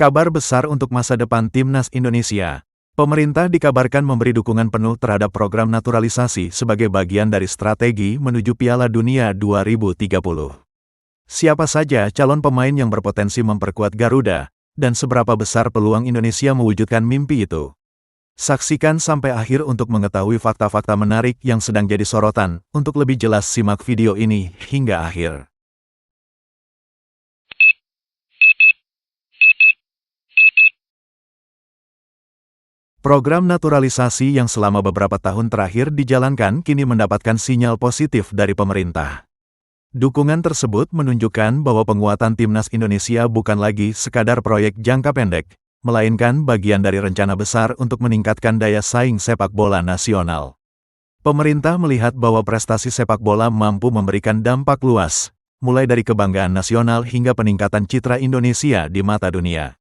Kabar besar untuk masa depan Timnas Indonesia. Pemerintah dikabarkan memberi dukungan penuh terhadap program naturalisasi sebagai bagian dari strategi menuju Piala Dunia 2030. Siapa saja calon pemain yang berpotensi memperkuat Garuda, dan seberapa besar peluang Indonesia mewujudkan mimpi itu? Saksikan sampai akhir untuk mengetahui fakta-fakta menarik yang sedang jadi sorotan. Untuk lebih jelas simak video ini hingga akhir. Program naturalisasi yang selama beberapa tahun terakhir dijalankan kini mendapatkan sinyal positif dari pemerintah. Dukungan tersebut menunjukkan bahwa penguatan Timnas Indonesia bukan lagi sekadar proyek jangka pendek, melainkan bagian dari rencana besar untuk meningkatkan daya saing sepak bola nasional. Pemerintah melihat bahwa prestasi sepak bola mampu memberikan dampak luas, mulai dari kebanggaan nasional hingga peningkatan citra Indonesia di mata dunia.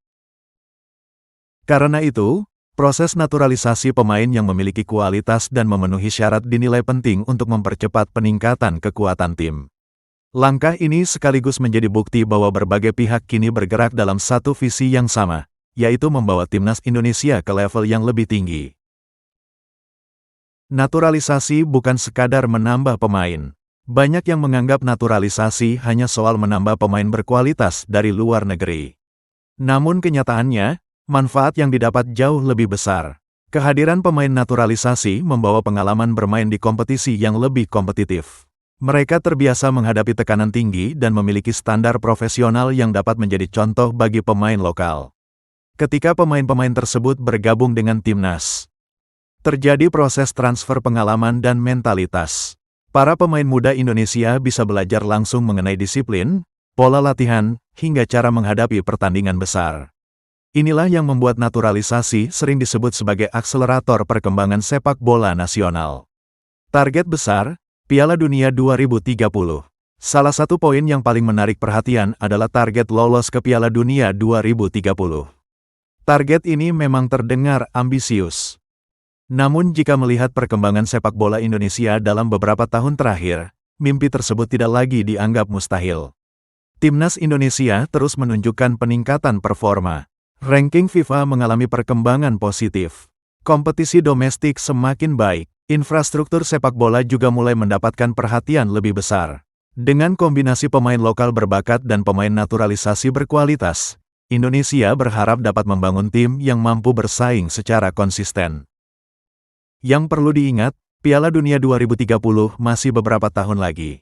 Karena itu, proses naturalisasi pemain yang memiliki kualitas dan memenuhi syarat dinilai penting untuk mempercepat peningkatan kekuatan tim. Langkah ini sekaligus menjadi bukti bahwa berbagai pihak kini bergerak dalam satu visi yang sama, yaitu membawa Timnas Indonesia ke level yang lebih tinggi. Naturalisasi bukan sekadar menambah pemain. Banyak yang menganggap naturalisasi hanya soal menambah pemain berkualitas dari luar negeri. Namun kenyataannya, manfaat yang didapat jauh lebih besar. Kehadiran pemain naturalisasi membawa pengalaman bermain di kompetisi yang lebih kompetitif. Mereka terbiasa menghadapi tekanan tinggi dan memiliki standar profesional yang dapat menjadi contoh bagi pemain lokal. Ketika pemain-pemain tersebut bergabung dengan Timnas, terjadi proses transfer pengalaman dan mentalitas. Para pemain muda Indonesia bisa belajar langsung mengenai disiplin, pola latihan, hingga cara menghadapi pertandingan besar. Inilah yang membuat naturalisasi sering disebut sebagai akselerator perkembangan sepak bola nasional. Target besar, Piala Dunia 2030. Salah satu poin yang paling menarik perhatian adalah target lolos ke Piala Dunia 2030. Target ini memang terdengar ambisius. Namun jika melihat perkembangan sepak bola Indonesia dalam beberapa tahun terakhir, mimpi tersebut tidak lagi dianggap mustahil. Timnas Indonesia terus menunjukkan peningkatan performa. Ranking FIFA mengalami perkembangan positif. Kompetisi domestik semakin baik. Infrastruktur sepak bola juga mulai mendapatkan perhatian lebih besar. Dengan kombinasi pemain lokal berbakat dan pemain naturalisasi berkualitas, Indonesia berharap dapat membangun tim yang mampu bersaing secara konsisten. Yang perlu diingat, Piala Dunia 2030 masih beberapa tahun lagi.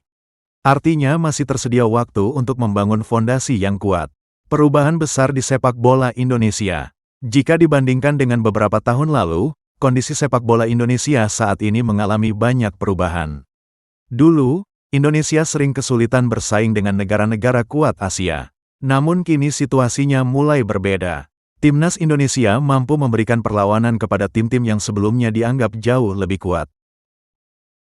Artinya masih tersedia waktu untuk membangun fondasi yang kuat. Perubahan besar di sepak bola Indonesia. Jika dibandingkan dengan beberapa tahun lalu, kondisi sepak bola Indonesia saat ini mengalami banyak perubahan. Dulu, Indonesia sering kesulitan bersaing dengan negara-negara kuat Asia. Namun kini situasinya mulai berbeda. Timnas Indonesia mampu memberikan perlawanan kepada tim-tim yang sebelumnya dianggap jauh lebih kuat.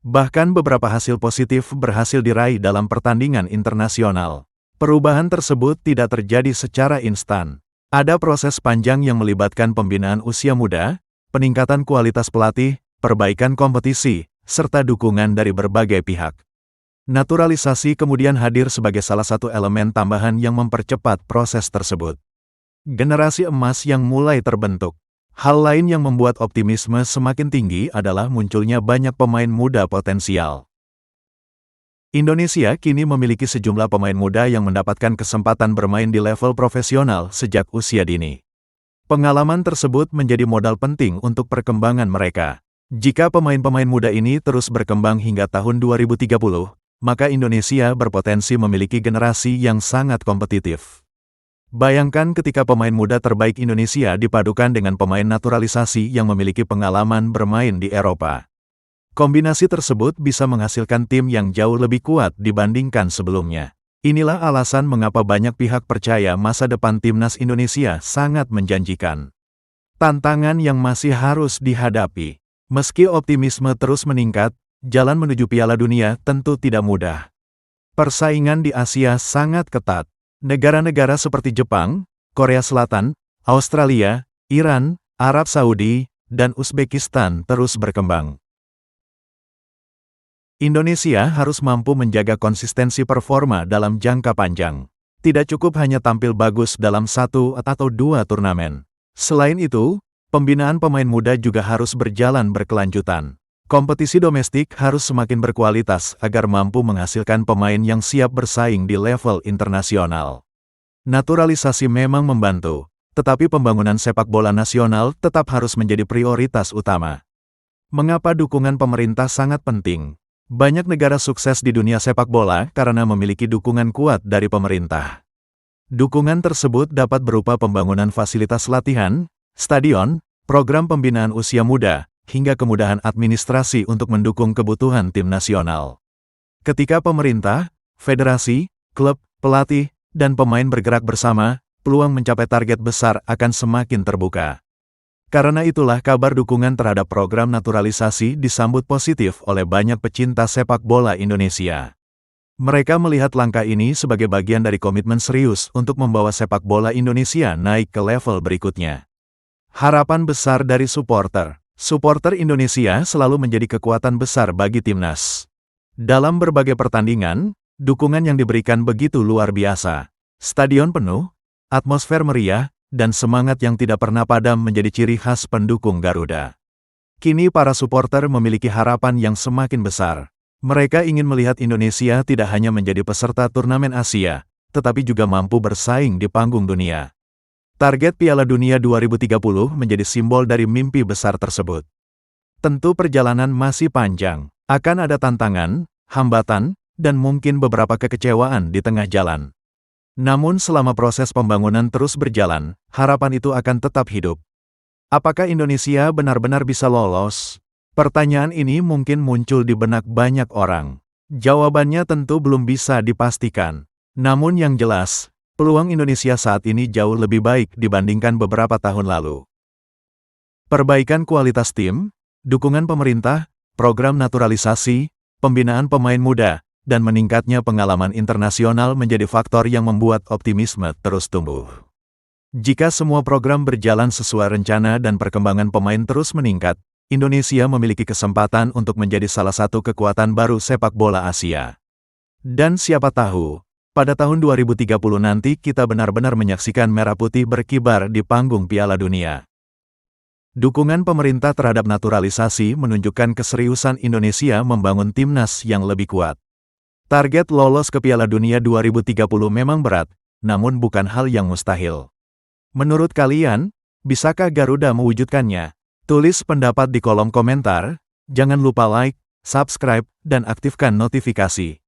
Bahkan beberapa hasil positif berhasil diraih dalam pertandingan internasional. Perubahan tersebut tidak terjadi secara instan. Ada proses panjang yang melibatkan pembinaan usia muda, peningkatan kualitas pelatih, perbaikan kompetisi, serta dukungan dari berbagai pihak. Naturalisasi kemudian hadir sebagai salah satu elemen tambahan yang mempercepat proses tersebut. Generasi emas yang mulai terbentuk. Hal lain yang membuat optimisme semakin tinggi adalah munculnya banyak pemain muda potensial. Indonesia kini memiliki sejumlah pemain muda yang mendapatkan kesempatan bermain di level profesional sejak usia dini. Pengalaman tersebut menjadi modal penting untuk perkembangan mereka. Jika pemain-pemain muda ini terus berkembang hingga tahun 2030, maka Indonesia berpotensi memiliki generasi yang sangat kompetitif. Bayangkan ketika pemain muda terbaik Indonesia dipadukan dengan pemain naturalisasi yang memiliki pengalaman bermain di Eropa. Kombinasi tersebut bisa menghasilkan tim yang jauh lebih kuat dibandingkan sebelumnya. Inilah alasan mengapa banyak pihak percaya masa depan Timnas Indonesia sangat menjanjikan. Tantangan yang masih harus dihadapi. Meski optimisme terus meningkat, jalan menuju Piala Dunia tentu tidak mudah. Persaingan di Asia sangat ketat. Negara-negara seperti Jepang, Korea Selatan, Australia, Iran, Arab Saudi, dan Uzbekistan terus berkembang. Indonesia harus mampu menjaga konsistensi performa dalam jangka panjang. Tidak cukup hanya tampil bagus dalam 1 atau 2 turnamen. Selain itu, pembinaan pemain muda juga harus berjalan berkelanjutan. Kompetisi domestik harus semakin berkualitas agar mampu menghasilkan pemain yang siap bersaing di level internasional. Naturalisasi memang membantu, tetapi pembangunan sepak bola nasional tetap harus menjadi prioritas utama. Mengapa dukungan pemerintah sangat penting? Banyak negara sukses di dunia sepak bola karena memiliki dukungan kuat dari pemerintah. Dukungan tersebut dapat berupa pembangunan fasilitas latihan, stadion, program pembinaan usia muda, hingga kemudahan administrasi untuk mendukung kebutuhan tim nasional. Ketika pemerintah, federasi, klub, pelatih, dan pemain bergerak bersama, peluang mencapai target besar akan semakin terbuka. Karena itulah kabar dukungan terhadap program naturalisasi disambut positif oleh banyak pecinta sepak bola Indonesia. Mereka melihat langkah ini sebagai bagian dari komitmen serius untuk membawa sepak bola Indonesia naik ke level berikutnya. Harapan besar dari supporter. Supporter Indonesia selalu menjadi kekuatan besar bagi timnas. Dalam berbagai pertandingan, dukungan yang diberikan begitu luar biasa. Stadion penuh, atmosfer meriah, dan semangat yang tidak pernah padam menjadi ciri khas pendukung Garuda. Kini para supporter memiliki harapan yang semakin besar. Mereka ingin melihat Indonesia tidak hanya menjadi peserta turnamen Asia, tetapi juga mampu bersaing di panggung dunia. Target Piala Dunia 2030 menjadi simbol dari mimpi besar tersebut. Tentu perjalanan masih panjang, akan ada tantangan, hambatan, dan mungkin beberapa kekecewaan di tengah jalan. Namun selama proses pembangunan terus berjalan, harapan itu akan tetap hidup. Apakah Indonesia benar-benar bisa lolos? Pertanyaan ini mungkin muncul di benak banyak orang. Jawabannya tentu belum bisa dipastikan. Namun yang jelas, peluang Indonesia saat ini jauh lebih baik dibandingkan beberapa tahun lalu. Perbaikan kualitas tim, dukungan pemerintah, program naturalisasi, pembinaan pemain muda, dan meningkatnya pengalaman internasional menjadi faktor yang membuat optimisme terus tumbuh. Jika semua program berjalan sesuai rencana dan perkembangan pemain terus meningkat, Indonesia memiliki kesempatan untuk menjadi salah satu kekuatan baru sepak bola Asia. Dan siapa tahu, pada tahun 2030 nanti kita benar-benar menyaksikan Merah Putih berkibar di panggung Piala Dunia. Dukungan pemerintah terhadap naturalisasi menunjukkan keseriusan Indonesia membangun timnas yang lebih kuat. Target lolos ke Piala Dunia 2030 memang berat, namun bukan hal yang mustahil. Menurut kalian, bisakah Garuda mewujudkannya? Tulis pendapat di kolom komentar, jangan lupa like, subscribe, dan aktifkan notifikasi.